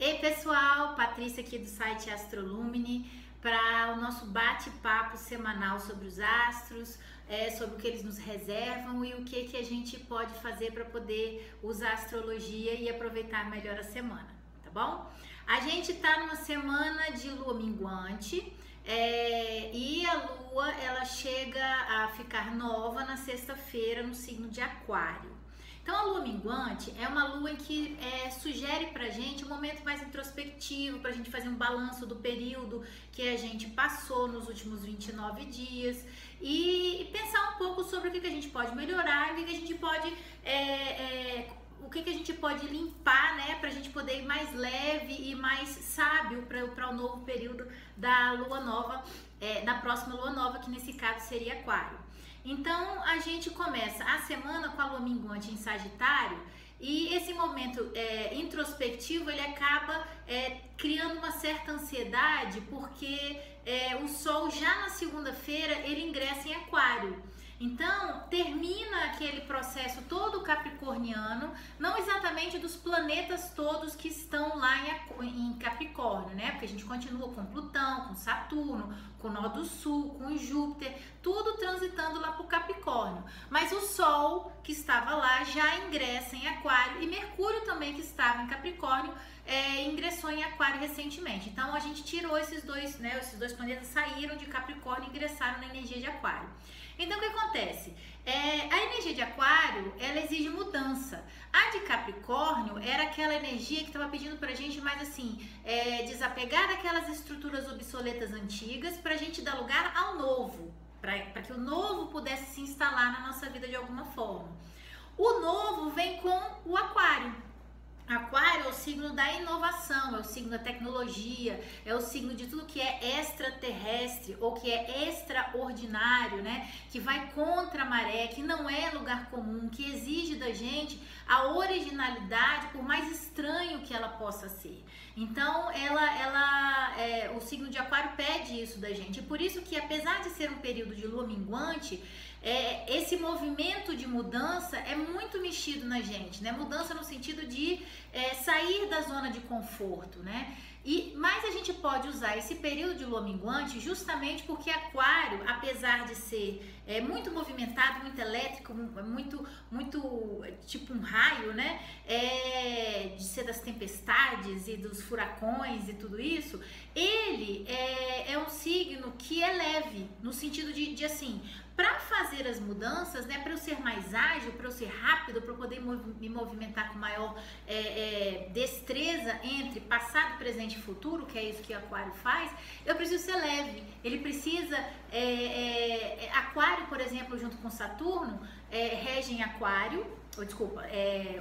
Ei pessoal, Patrícia aqui do site Astrolumine para o nosso bate-papo semanal sobre os astros, sobre o que eles nos reservam e o que a gente pode fazer para poder usar a astrologia e aproveitar melhor a semana, tá bom? A gente tá numa semana de lua minguante e a lua ela chega a ficar nova na sexta-feira no signo de Aquário. Então a lua minguante é uma lua em que sugere pra gente um momento mais introspectivo, pra gente fazer um balanço do período que a gente passou nos últimos 29 dias e pensar um pouco sobre o que a gente pode melhorar, o que a gente pode a gente pode limpar, né, pra gente poder ir mais leve e mais sábio para o novo período da lua nova, da próxima lua nova, que nesse caso seria Aquário. Então a gente começa a semana com a lua minguante em Sagitário e esse momento introspectivo ele acaba criando uma certa ansiedade porque o Sol já na segunda-feira ele ingressa em Aquário. Então, termina aquele processo todo capricorniano, não exatamente dos planetas todos que estão lá em Capricórnio, né? Porque a gente continua com Plutão, com Saturno, com Nó do Sul, com Júpiter, tudo transitando lá para o Capricórnio. Mas o Sol, que estava lá, já ingressa em Aquário e Mercúrio também, que estava em Capricórnio, ingressou em Aquário recentemente. Então, a gente tirou esses dois, né? Esses dois planetas saíram de Capricórnio e ingressaram na energia de Aquário. Então, o que acontece? A energia de Aquário, ela exige mudança. A de Capricórnio era aquela energia que estava pedindo pra gente mais assim, desapegar daquelas estruturas obsoletas antigas pra gente dar lugar ao novo, para que o novo pudesse se instalar na nossa vida de alguma forma. O novo vem com o Aquário. Aquário é o signo da inovação, é o signo da tecnologia, é o signo de tudo que é extraterrestre ou que é extraordinário, né? Que vai contra a maré, que não é lugar comum, que exige da gente a originalidade, por mais estranho que ela possa ser. Então, o signo de Aquário pede isso da gente. E por isso que, apesar de ser um período de lua minguante, esse movimento de mudança é muito mexido na gente, né? Mudança no sentido de sair da zona de conforto, né? Mas a gente pode usar esse período de lua minguante justamente porque Aquário, apesar de ser muito movimentado, muito elétrico, muito tipo um raio, né? De ser das tempestades e dos furacões e tudo isso, ele é um signo que é leve, no sentido de assim, para fazer as mudanças, né, para eu ser mais ágil, para eu ser rápido, para eu poder me movimentar com maior destreza entre passado, presente e futuro, que é isso que o Aquário faz, eu preciso ser leve. Ele precisa... Aquário, por exemplo, junto com Saturno, regem Aquário,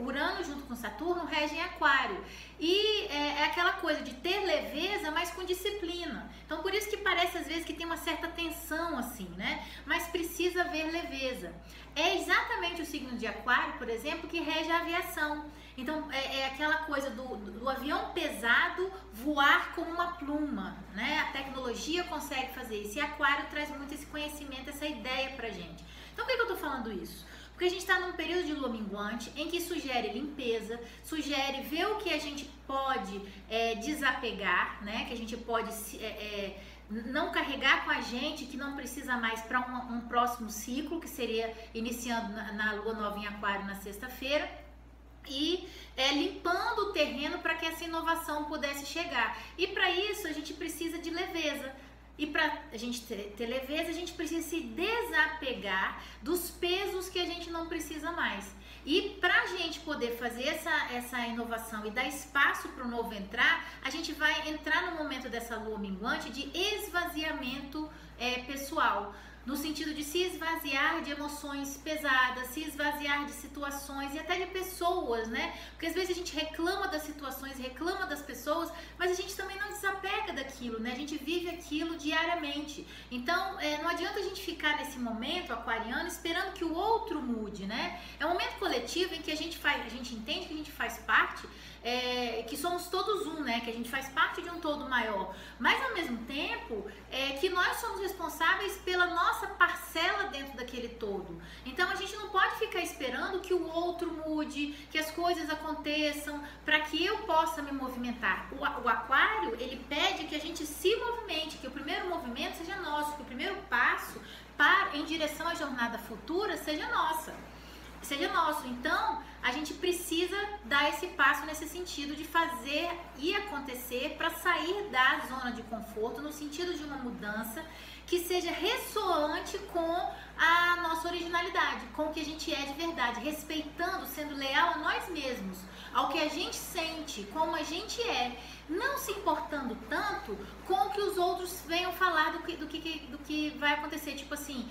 Urano junto com Saturno regem Aquário. E é aquela coisa de ter leveza, mas com disciplina. Então, por isso que parece às vezes que tem uma certa tensão assim, né? Mas precisa haver leveza. É exatamente o signo de Aquário, por exemplo, que rege a aviação. Então, é aquela coisa do avião pesado voar como uma pluma, né? A tecnologia consegue fazer isso. E Aquário traz muito esse conhecimento, essa ideia pra gente. Então, por que eu tô falando isso? Porque a gente está num período de lua minguante em que sugere limpeza, sugere ver o que a gente pode desapegar, né? Que a gente pode não carregar com a gente, que não precisa mais para um próximo ciclo, que seria iniciando na lua nova em Aquário na sexta-feira. E limpando o terreno para que essa inovação pudesse chegar. E para isso a gente precisa de leveza. E para a gente ter leveza, a gente precisa se desapegar dos pesos que a gente não precisa mais. E para a gente poder fazer essa inovação e dar espaço para o novo entrar, a gente vai entrar no momento dessa lua minguante de esvaziamento pessoal. No sentido de se esvaziar de emoções pesadas, se esvaziar de situações e até de pessoas, né? Porque às vezes a gente reclama das situações, reclama das pessoas, mas a gente também não desapega daquilo, né? A gente vive aquilo diariamente. Então, não adianta a gente ficar nesse momento aquariano esperando que o outro mude, né? É um momento coletivo em que a gente entende que a gente faz parte que somos todos um, né? Que a gente faz parte de um todo maior. Mas ao mesmo tempo, que nós somos responsáveis pela nossa parcela dentro daquele todo. Então a gente não pode ficar esperando que o outro mude, que as coisas aconteçam para que eu possa me movimentar. O aquário, ele pede que a gente se movimente, que o primeiro movimento seja nosso, que o primeiro passo em direção à jornada futura seja nossa. Seja nosso. Então, a gente precisa dar esse passo nesse sentido de fazer e acontecer para sair da zona de conforto, no sentido de uma mudança que seja ressoante com a nossa originalidade, com o que a gente é de verdade, respeitando, sendo leal a nós mesmos, ao que a gente sente, como a gente é, não se importando tanto com o que os outros venham falar do que vai acontecer. Tipo assim,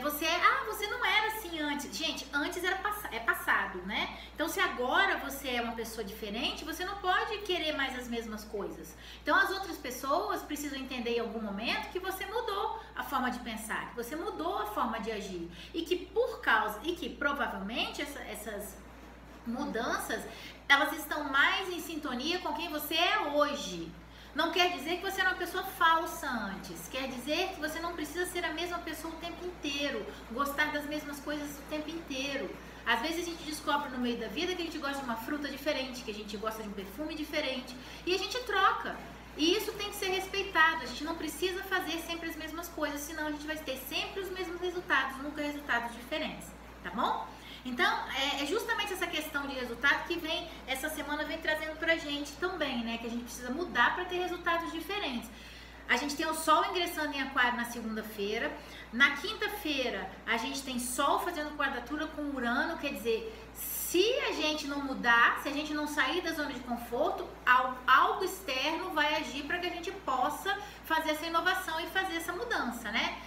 você não era assim antes. Gente, antes é passado, né? Então, se agora você é uma pessoa diferente, você não pode querer mais as mesmas coisas. Então, as outras pessoas precisam entender em algum momento que você mudou a forma de pensar, que você mudou a forma de agir. E que provavelmente essas mudanças, elas estão mais em sintonia com quem você é hoje. Não quer dizer que você era uma pessoa falsa antes, quer dizer que você não precisa ser a mesma pessoa o tempo inteiro, gostar das mesmas coisas o tempo inteiro. Às vezes a gente descobre no meio da vida que a gente gosta de uma fruta diferente, que a gente gosta de um perfume diferente, e a gente troca. E isso tem que ser respeitado. A gente não precisa fazer sempre as mesmas coisas, senão a gente vai ter sempre os mesmos resultados, nunca resultados diferentes, tá bom? Então, é justamente essa questão de resultado que essa semana vem trazendo pra gente também, né? Que a gente precisa mudar para ter resultados diferentes. A gente tem o Sol ingressando em Aquário na segunda-feira. Na quinta-feira, a gente tem Sol fazendo quadratura com Urano, quer dizer, se a gente não mudar, se a gente não sair da zona de conforto, algo externo vai agir para que a gente possa fazer essa inovação e fazer essa mudança, né?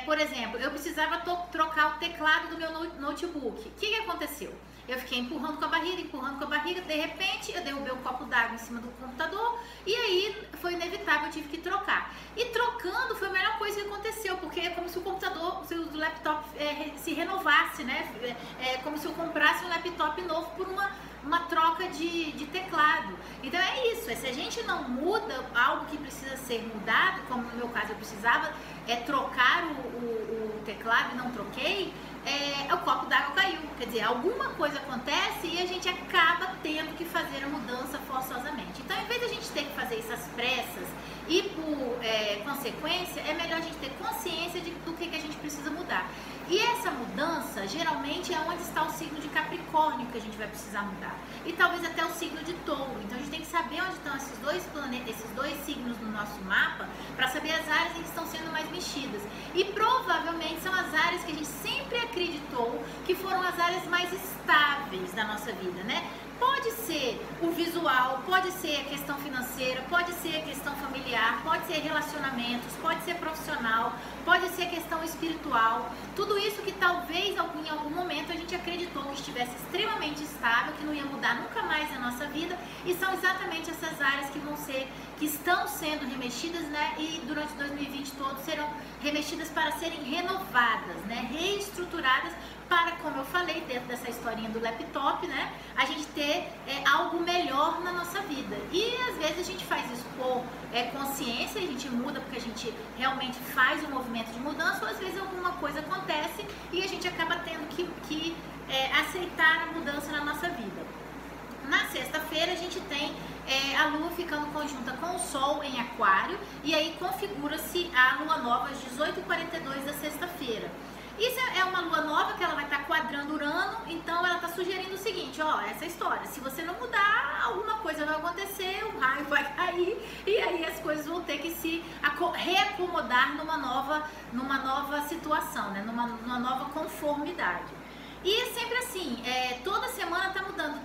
Por exemplo, eu precisava trocar o teclado do meu notebook. O que aconteceu? Eu fiquei empurrando com a barriga, de repente eu derrubei um copo d'água em cima do computador e aí foi inevitável, eu tive que trocar. E trocando foi a melhor coisa que aconteceu, porque é como se o computador, se o laptop se renovasse, né? É como se eu comprasse um laptop novo por uma troca de teclado. Então é isso, se a gente não muda algo que precisa ser mudado, como no meu caso eu precisava trocar o teclado e não troquei, o copo d'água caiu. Quer dizer, alguma coisa acontece e a gente acaba tendo que fazer a mudança forçosamente. Então, em vez de a gente ter que fazer isso às pressas e por consequência, é melhor a gente ter consciência do que a gente precisa mudar. E essa mudança, geralmente, é onde está o signo de Capricórnio que a gente vai precisar mudar. E talvez até o signo de Touro. Então, a gente tem que saber onde estão esses dois signos no nosso mapa para saber as áreas que estão sendo mais mexidas. E provavelmente são as áreas que a gente sempre acreditou que foram as áreas mais estáveis da nossa vida, né? Pode ser o visual, pode ser a questão financeira, pode ser a questão familiar, pode ser relacionamentos, pode ser profissional, pode ser a questão espiritual. Tudo isso que talvez em algum momento a gente acreditou que estivesse extremamente estável, que não ia mudar nunca mais na nossa vida, e são exatamente essas áreas que estão sendo remexidas, né? E durante 2020 todo serão remexidas para serem renovadas, né? Reestruturadas para, como eu falei, dentro dessa historinha do laptop, né, a gente ter algo melhor na nossa vida. E às vezes a gente faz isso por consciência, a gente muda porque a gente realmente faz um movimento de mudança, ou às vezes alguma coisa acontece e a gente acaba tendo que aceitar a mudança na nossa vida. Na sexta-feira a gente tem a Lua ficando conjunta com o Sol em Aquário, e aí configura-se a Lua Nova às 18h42 da sexta-feira. Isso é uma lua nova que ela vai estar quadrando Urano, então ela está sugerindo o seguinte, essa história, se você não mudar, alguma coisa vai acontecer, o raio vai cair, e aí as coisas vão ter que se reacomodar numa nova situação, né? numa nova conformidade. E é sempre assim, toda semana está mudando,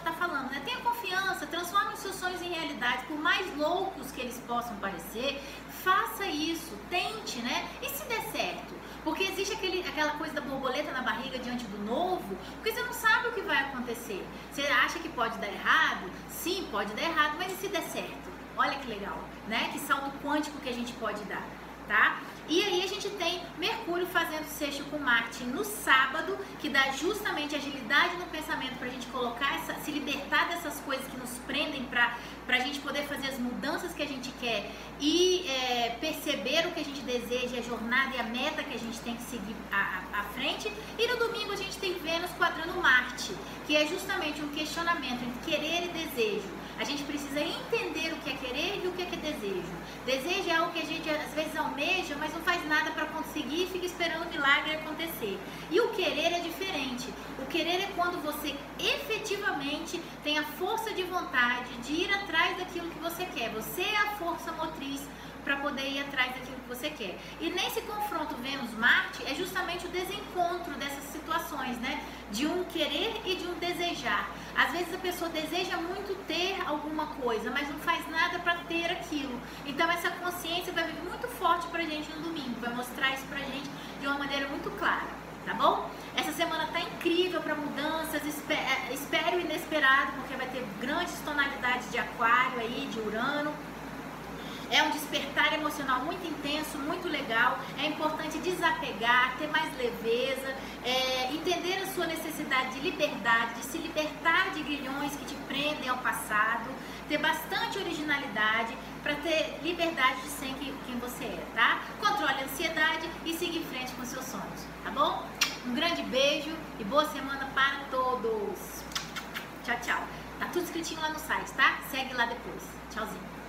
tá falando, né? Tenha confiança, transforme os seus sonhos em realidade, por mais loucos que eles possam parecer, faça isso, tente, né? E se der certo? Porque existe aquela coisa da borboleta na barriga diante do novo, porque você não sabe o que vai acontecer. Você acha que pode dar errado? Sim, pode dar errado, mas e se der certo? Olha que legal, né? Que salto quântico que a gente pode dar, tá? E aí a gente tem Mercúrio fazendo sexto com Marte no sábado, que dá justamente agilidade no pensamento para a gente colocar se libertar dessas coisas que nos prendem, para a gente poder fazer as mudanças que a gente quer e perceber o que a gente deseja, a jornada e a meta que a gente tem que seguir à frente. E no domingo a gente tem Vênus quadrando Marte, que é justamente um questionamento entre querer e desejo. A gente precisa entender o que é querer e o que é desejo. Desejo é algo que a gente às vezes almeja, mas não faz nada para conseguir e fica esperando o milagre acontecer. E o querer é diferente. O querer é quando você efetivamente tem a força de vontade de ir atrás daquilo que você quer. Você é a força motriz para poder ir atrás daquilo que você quer. E nesse confronto Vênus-Marte é justamente o desencontro dessas situações, né? De um querer e de um desejar. Às vezes a pessoa deseja muito ter alguma coisa, mas não faz nada para ter aquilo. Então essa consciência vai vir muito forte pra gente no domingo, vai mostrar isso pra gente de uma maneira muito clara, tá bom? Essa semana tá incrível para mudanças, espere o inesperado, porque vai ter grandes tonalidades de aquário aí, de Urano. É um despertar emocional muito intenso, muito legal. É importante desapegar, ter mais leveza, entender a sua necessidade de liberdade, de se libertar de grilhões que te prendem ao passado, ter bastante originalidade para ter liberdade de ser quem você é, tá? Controle a ansiedade e siga em frente com seus sonhos, tá bom? Um grande beijo e boa semana para todos. Tchau, tchau. Tá tudo escritinho lá no site, tá? Segue lá depois. Tchauzinho.